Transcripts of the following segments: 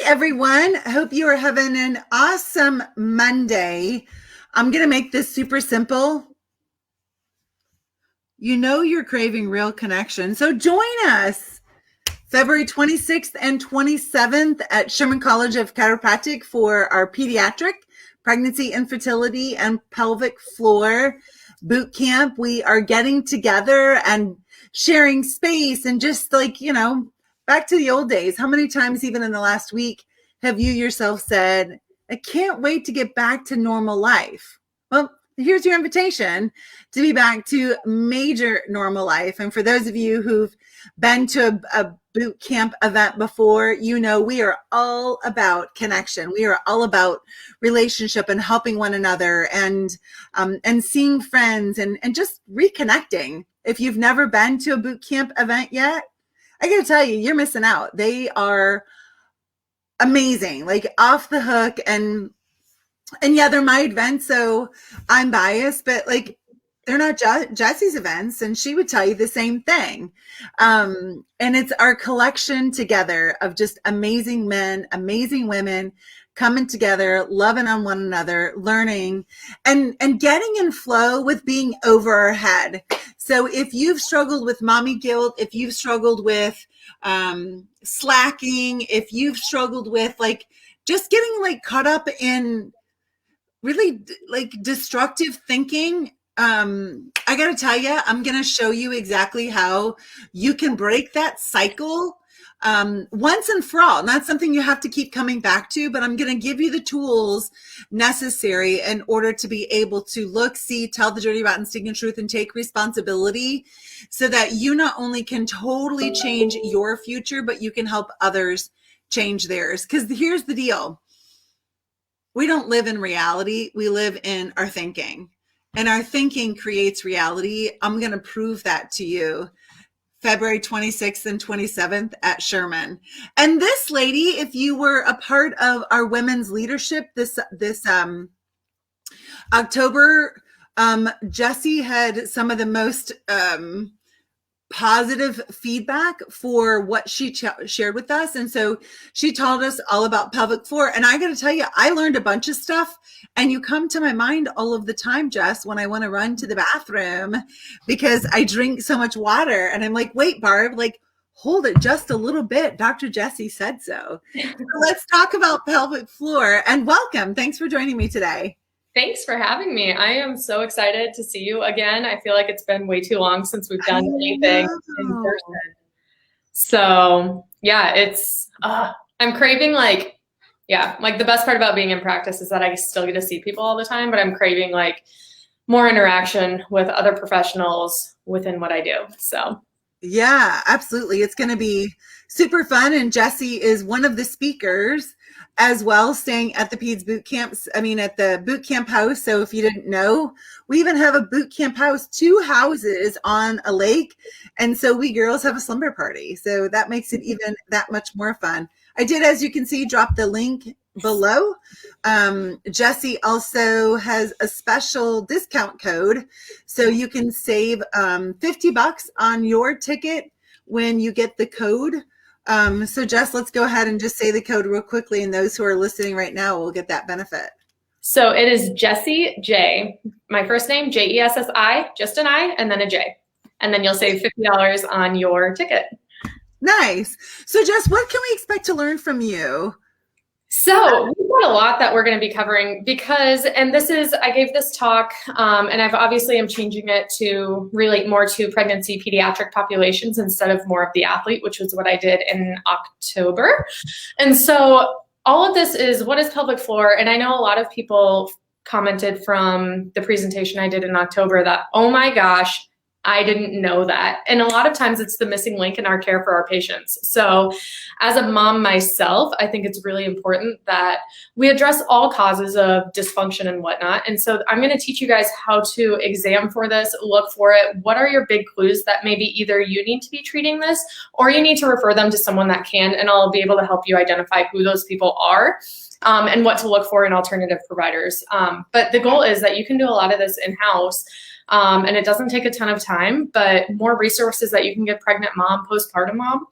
Everyone. Hope you are having an awesome Monday. I'm going to make this super simple. You know you're craving real connection, so join us February 26th and 27th at Sherman College of Chiropractic for our pediatric pregnancy, infertility, and pelvic floor boot camp. We are getting together and sharing space and just back to the old days. How many times, even in the last week, have you yourself said, I can't wait to get back to normal life? Well, here's your invitation to be back to major normal life. And for those of you who've been to a boot camp event before, you know we are all about connection. We are all about relationship and helping one another and seeing friends and just reconnecting. If you've never been to a boot camp event yet, I gotta tell you, you're missing out. They are amazing, like off the hook. And yeah, they're my events, so I'm biased, but like they're not Jessi's events, and she would tell you the same thing. And it's our collection together of just amazing men, amazing women coming together, loving on one another, learning, and getting in flow with being over our head. So if you've struggled with mommy guilt, if you've struggled with slacking, if you've struggled with just getting caught up in really destructive thinking, I gotta tell you, I'm gonna show you exactly how you can break that cycle once and for all. Not something you have to keep coming back to, but I'm gonna give you the tools necessary in order to be able to look, see, tell the dirty, rotten, stinking truth, and take responsibility, so that you not only can totally change your future, but you can help others change theirs. Because here's the deal. We don't live in reality. We live in our thinking. And our thinking creates reality. I'm going to prove that to you February 26th and 27th at Sherman. And this lady, if you were a part of our women's leadership this October, Jessi had some of the most positive feedback for what she shared with us. And so she told us all about pelvic floor. And I got to tell you, I learned a bunch of stuff, and you come to my mind all of the time, Jess, when I want to run to the bathroom because I drink so much water. And I'm like, wait, Barb, hold it just a little bit. Dr. Jessi said so. So let's talk about pelvic floor, and welcome. Thanks for joining me today. Thanks for having me. I am so excited to see you again. I feel like it's been way too long since we've done anything in person. So yeah, I'm craving the best part about being in practice is that I still get to see people all the time, but I'm craving more interaction with other professionals within what I do. So yeah, absolutely. It's going to be super fun. And Jessi is one of the speakers as well, staying at the Peds boot camps. I mean, at the boot camp house. So if you didn't know, we even have a boot camp house, 2 houses on a lake. And so we girls have a slumber party. So that makes it even that much more fun. I did, as you can see, drop the link below. Jessi also has a special discount code, so you can save $50 on your ticket when you get the code. So Jess, let's go ahead and just say the code real quickly, and those who are listening right now will get that benefit. So it is Jessi J, my first name, Jessi, just an I, and then a J. And then you'll save $50 on your ticket. Nice. So Jess, what can we expect to learn from you? So we've got a lot that we're going to be covering I gave this talk, and I've obviously am changing it to relate more to pregnancy pediatric populations instead of more of the athlete, which was what I did in October. And so all of this is, what is pelvic floor? And I know a lot of people commented from the presentation I did in October that, oh my gosh, I didn't know that. And a lot of times it's the missing link in our care for our patients. So as a mom myself, I think it's really important that we address all causes of dysfunction and whatnot. And so I'm going to teach you guys how to exam for this, look for it. What are your big clues that maybe either you need to be treating this or you need to refer them to someone that can, and I'll be able to help you identify who those people are. And what to look for in alternative providers. But the goal is that you can do a lot of this in-house. And it doesn't take a ton of time, but more resources that you can give pregnant mom, postpartum mom,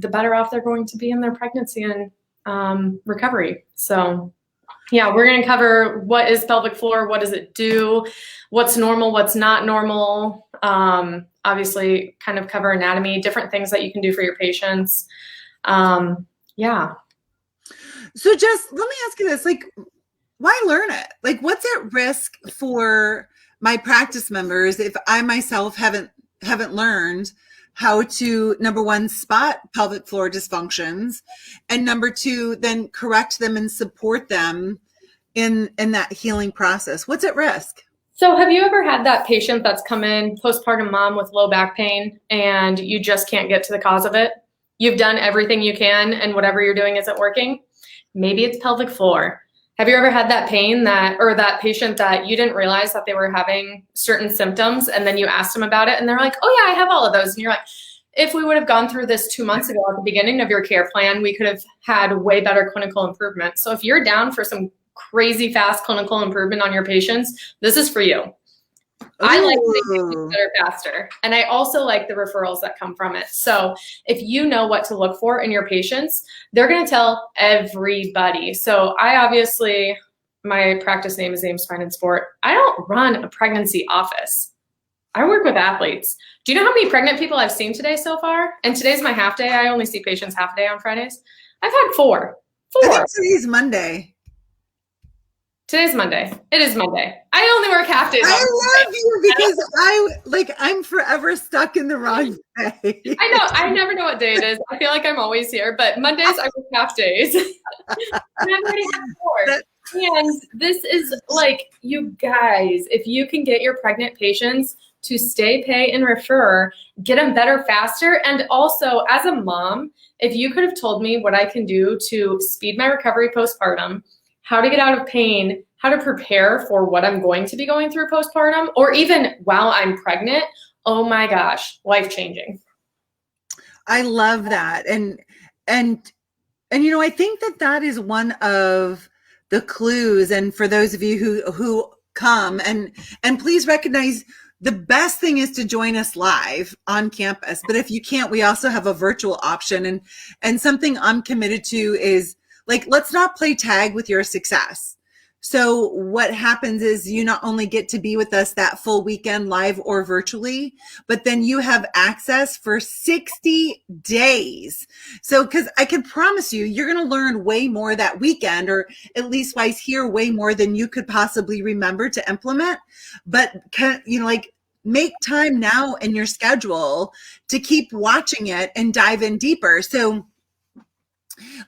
the better off they're going to be in their pregnancy and recovery. So yeah, we're going to cover what is pelvic floor, what does it do, what's normal, what's not normal. Obviously kind of cover anatomy, different things that you can do for your patients. Yeah. So just let me ask you this, like, why learn it? Like, what's at risk for my practice members if I myself haven't learned how to, number one, spot pelvic floor dysfunctions, and number two, then correct them and support them in that healing process? What's at risk? So have you ever had that patient that's come in, postpartum mom with low back pain, and you just can't get to the cause of it? You've done everything you can and whatever you're doing isn't working? Maybe it's pelvic floor. Have you ever had that pain or that patient that you didn't realize that they were having certain symptoms, and then you asked them about it and they're like, oh yeah, I have all of those. And you're like, if we would have gone through this 2 months ago at the beginning of your care plan, we could have had way better clinical improvement. So if you're down for some crazy fast clinical improvement on your patients, this is for you. I like to make things better faster. And I also like the referrals that come from it. So if you know what to look for in your patients, they're going to tell everybody. So my practice name is Ames Spine and Sport. I don't run a pregnancy office. I work with athletes. Do you know how many pregnant people I've seen today so far? And today's my half day. I only see patients half a day on Fridays. I've had four. I think today's Monday. Today's Monday. It is Monday. I only work half days. I love you because I'm forever stuck in the wrong day. I know. I never know what day it is. I feel like I'm always here, but Mondays I work half days. And I've already had four. And this is like, you guys, if you can get your pregnant patients to stay, pay, and refer, get them better faster. And also, as a mom, if you could have told me what I can do to speed my recovery postpartum, how to get out of pain, how to prepare for what I'm going to be going through postpartum, or even while I'm pregnant, oh my gosh, life-changing. I love that. And you know, I think that is one of the clues. And for those of you who come, and please recognize, the best thing is to join us live on campus. But if you can't, we also have a virtual option. And something I'm committed to is, like, let's not play tag with your success. So what happens is you not only get to be with us that full weekend live or virtually, but then you have access for 60 days. So, because I can promise you, you're going to learn way more that weekend, or at least wise hear way more than you could possibly remember to implement. But, you know, like, make time now in your schedule to keep watching it and dive in deeper. So,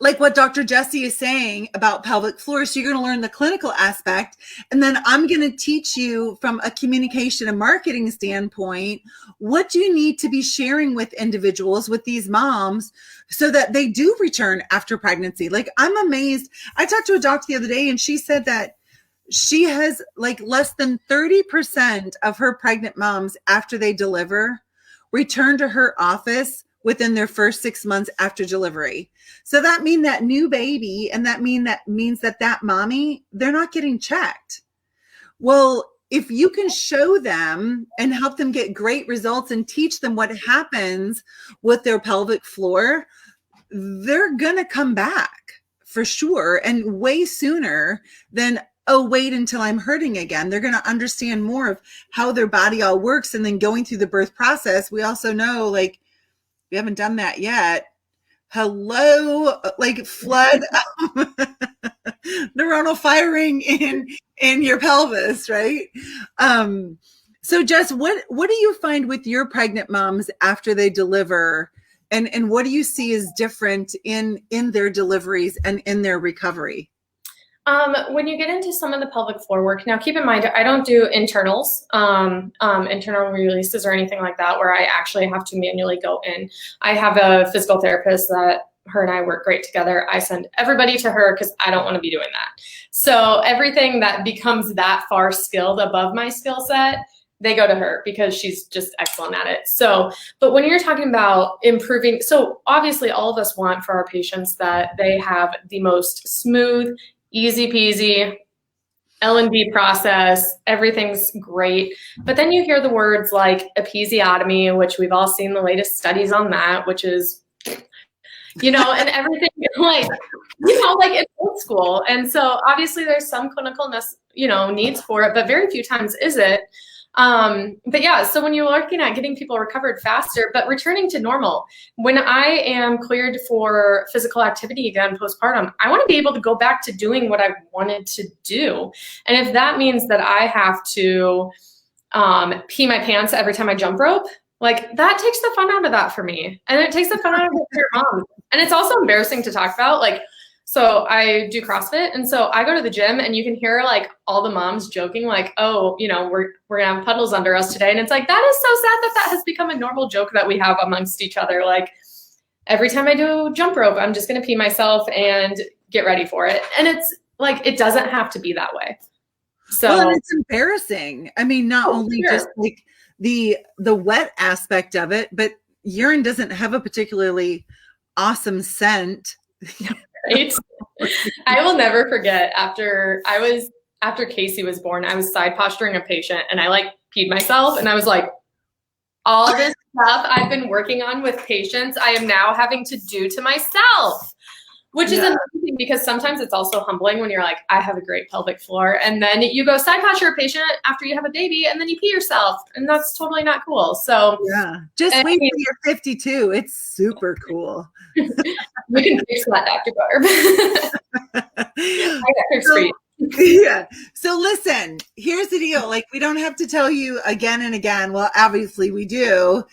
like what Dr. Jessi is saying about pelvic floor, so you're going to learn the clinical aspect, and then I'm going to teach you from a communication and marketing standpoint, what do you need to be sharing with individuals, with these moms, so that they do return after pregnancy. Like, I'm amazed. I talked to a doctor the other day, and she said that she has like less than 30% of her pregnant moms after they deliver return to her office within their first 6 months after delivery. So that means that new baby, and that means that mommy, they're not getting checked. Well, if you can show them and help them get great results and teach them what happens with their pelvic floor, they're going to come back for sure, and way sooner than, oh, wait until I'm hurting again. They're going to understand more of how their body all works. And then going through the birth process, we also know, like, we haven't done that yet. Hello, like, flood neuronal firing in your pelvis, right? So Jess, what do you find with your pregnant moms after they deliver, and what do you see as different in their deliveries and in their recovery? When you get into some of the pelvic floor work, now keep in mind, I don't do internals, internal releases or anything like that, where I actually have to manually go in. I have a physical therapist that her and I work great together. I send everybody to her because I don't want to be doing that. So everything that becomes that far skilled above my skill set, they go to her because she's just excellent at it. So, but when you're talking about improving, so obviously all of us want for our patients that they have the most smooth, easy peasy L&D process, everything's great. But then you hear the words like episiotomy, which we've all seen the latest studies on that, which is, and everything like, like it's old school. And so obviously there's some clinicalness, needs for it, but very few times is it. But yeah, so when you're looking at getting people recovered faster, but returning to normal, when I am cleared for physical activity again postpartum, I want to be able to go back to doing what I wanted to do. And if that means that I have to pee my pants every time I jump rope, like that takes the fun out of that for me. And it takes the fun out of it for your mom. And it's also embarrassing to talk about. Like, so I do CrossFit, and so I go to the gym, and you can hear like all the moms joking, like, "Oh, we're gonna have puddles under us today," and it's like that is so sad that has become a normal joke that we have amongst each other. Like every time I do jump rope, I'm just gonna pee myself and get ready for it, and it's like it doesn't have to be that way. So well, and it's embarrassing. I mean, not only just like the wet aspect of it, but urine doesn't have a particularly awesome scent. Right. I will never forget after Casey was born, I was side posturing a patient and I like peed myself, and I was like, all this stuff I've been working on with patients, I am now having to do to myself, which is amazing because sometimes it's also humbling when you're like, I have a great pelvic floor. And then you go side posture a patient after you have a baby and then you pee yourself, and that's totally not cool. So just wait till you're 52. It's super cool. You can fix that, Dr. Barb. I got tips for you. Yeah. So listen, here's the deal. Like, we don't have to tell you again and again. Well, obviously we do,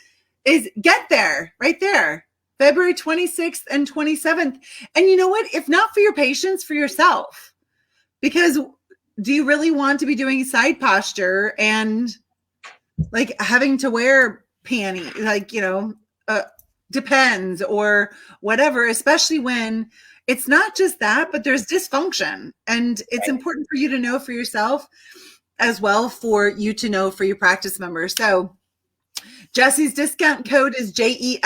is get there, right there. February 26th and 27th. And you know what? If not for your patients, for yourself. Because do you really want to be doing side posture and like having to wear panties, like, depends or whatever, especially when it's not just that, but there's dysfunction. And it's important for you to know for yourself as well, for you to know for your practice members. So Jessi's discount code is JESSIJ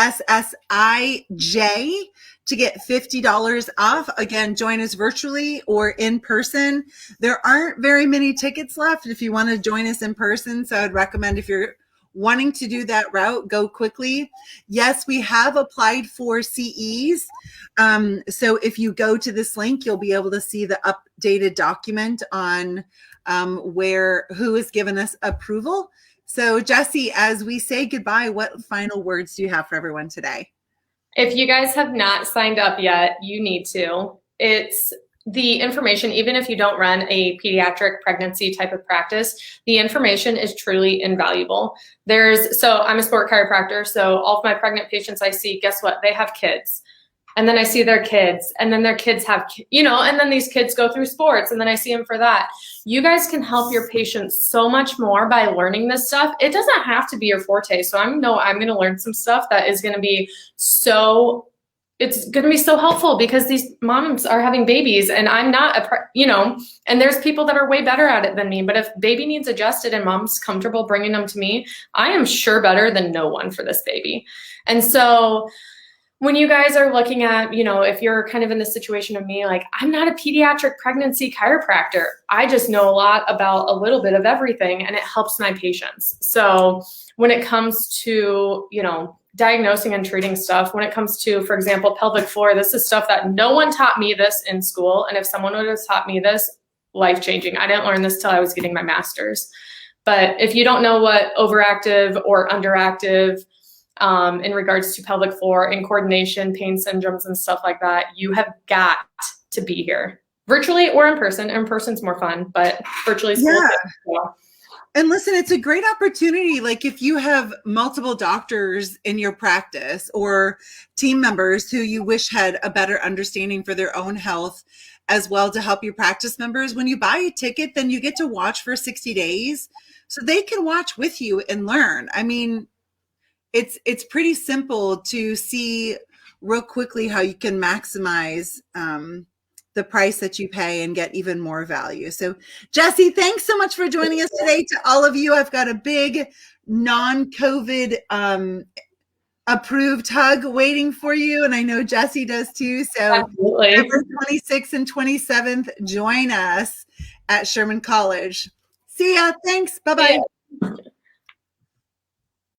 to get $50 off. Again, join us virtually or in person. There aren't very many tickets left if you want to join us in person. So I'd recommend, if you're wanting to do that route, go quickly. Yes, we have applied for CEs. So if you go to this link, you'll be able to see the updated document on who has given us approval. So Jessi, as we say goodbye, what final words do you have for everyone today? If you guys have not signed up yet, you need to. It's the information, even if you don't run a pediatric pregnancy type of practice, the information is truly invaluable. So I'm a sport chiropractor, so all of my pregnant patients I see, guess what? They have kids. And then I see their kids, and then their kids have, and then these kids go through sports, and then I see them for that. You guys can help your patients so much more by learning this stuff. It doesn't have to be your forte. So I'm going to learn some stuff that is going to be it's going to be so helpful, because these moms are having babies, and I'm not and there's people that are way better at it than me. But if baby needs adjusted and mom's comfortable bringing them to me, I am sure better than no one for this baby. And so when you guys are looking at, if you're kind of in the situation of me, like, I'm not a pediatric pregnancy chiropractor. I just know a lot about a little bit of everything, and it helps my patients. So when it comes to, diagnosing and treating stuff, when it comes to, for example, pelvic floor, this is stuff that no one taught me this in school. And if someone would have taught me this, life-changing. I didn't learn this till I was getting my master's. But if you don't know what overactive or underactive in regards to pelvic floor and coordination, pain syndromes and stuff like that, you have got to be here, virtually or in person. In person's more fun, but virtually. And listen, it's a great opportunity. Like, if you have multiple doctors in your practice or team members who you wish had a better understanding for their own health as well, to help your practice members, when you buy a ticket, then you get to watch for 60 days so they can watch with you and learn. I mean, it's pretty simple to see real quickly how you can maximize the price that you pay and get even more value. So Jessi, thanks so much for joining us today. To all of you, I've got a big non-COVID approved hug waiting for you. And I know Jessi does too. So February 26th and 27th, join us at Sherman College. See ya. Thanks. Bye-bye.